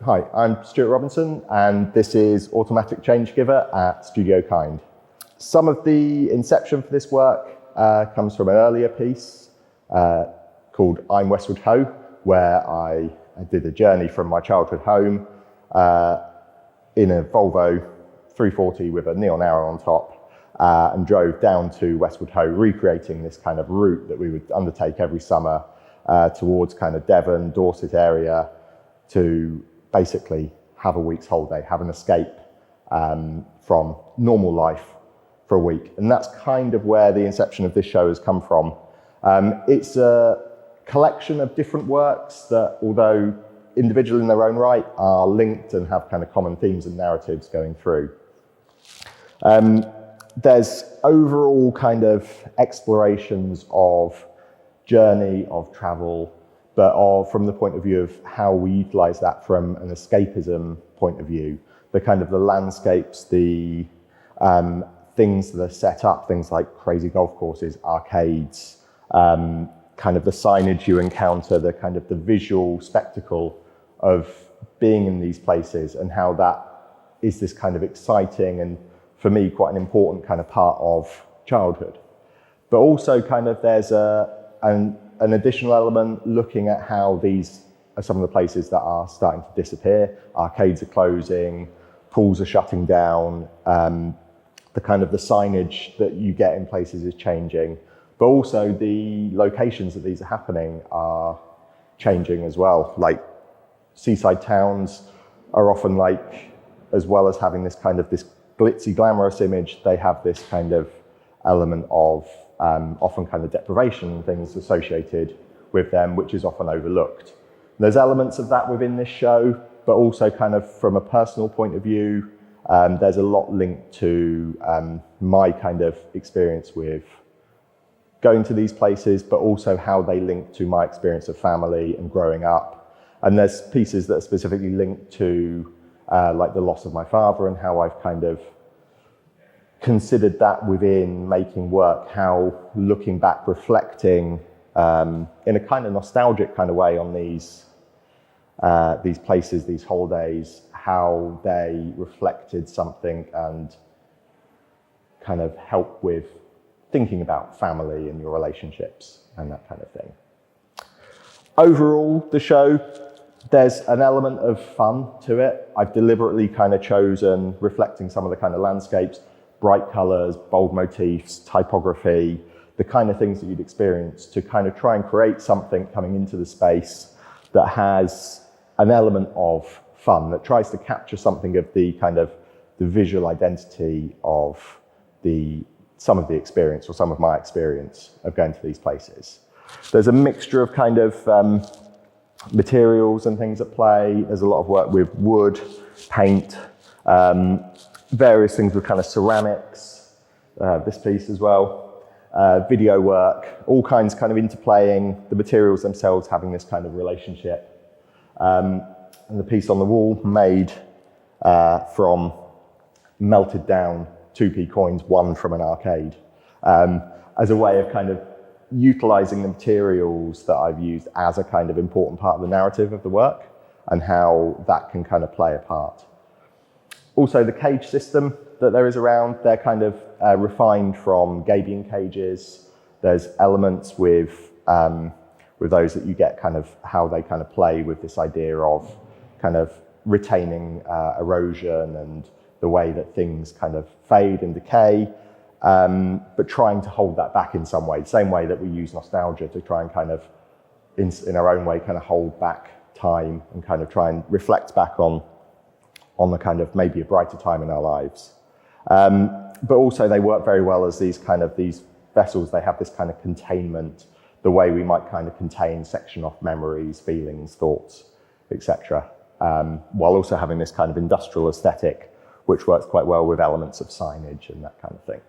Hi, I'm Stuart Robinson, and this is Automatic Change Giver at Studio Kind. Some of the inception for this work comes from an earlier piece called I'm Westward Ho, where I did a journey from my childhood home in a Volvo 340 with a neon arrow on top and drove down to Westward Ho, recreating this kind of route that we would undertake every summer towards kind of Devon, Dorset area to basically have a week's holiday, have an escape from normal life for a week. And that's kind of where the inception of this show has come from. It's a collection of different works that, although individual in their own right, are linked and have kind of common themes and narratives going through. There's overall kind of explorations of journey, of travel, but from the point of view of how we utilize that from an escapism point of view. The kind of the landscapes, the things that are set up, things like crazy golf courses, arcades, kind of the signage you encounter, the kind of the visual spectacle of being in these places, and how that is this kind of exciting and, for me, quite an important kind of part of childhood. But also kind of there's an additional element looking at how these are some of the places that are starting to disappear. Arcades are closing, pools are shutting down, the kind of the signage that you get in places is changing, but also the locations that these are happening are changing as well. Like seaside towns are often like, as well as having this kind of this glitzy, glamorous image, they have this kind of element of often kind of deprivation and things associated with them, which is often overlooked. There's elements of that within this show, but also kind of from a personal point of view, there's a lot linked to my kind of experience with going to these places, but also how they link to my experience of family and growing up. And there's pieces that are specifically linked to like the loss of my father and how I've kind of considered that within making work, how looking back, reflecting in a kind of nostalgic kind of way on these places, these holidays, how they reflected something and kind of help with thinking about family and your relationships and that kind of thing. Overall, the show, there's an element of fun to it. I've deliberately kind of chosen reflecting some of the kind of landscapes, bright colors, bold motifs, typography, the kind of things that you'd experience to kind of try and create something coming into the space that has an element of fun, that tries to capture something of the kind of the visual identity of some of the experience or some of my experience of going to these places. There's a mixture of kind of materials and things at play. There's a lot of work with wood, paint, various things with kind of ceramics, this piece as well, video work, all kinds kind of interplaying, the materials themselves having this kind of relationship. And the piece on the wall made from melted down 2p coins, one from an arcade, as a way of kind of utilising the materials that I've used as a kind of important part of the narrative of the work and how that can kind of play a part. Also, the cage system that there is around, they're kind of refined from gabion cages. There's elements with those that you get kind of how they kind of play with this idea of kind of retaining erosion and the way that things kind of fade and decay, but trying to hold that back in some way, the same way that we use nostalgia to try and kind of, in our own way, kind of hold back time and kind of try and reflect back on the kind of maybe a brighter time in our lives. But also they work very well as these vessels. They have this kind of containment, the way we might kind of contain, section off memories, feelings, thoughts, etc. While also having this kind of industrial aesthetic, which works quite well with elements of signage and that kind of thing.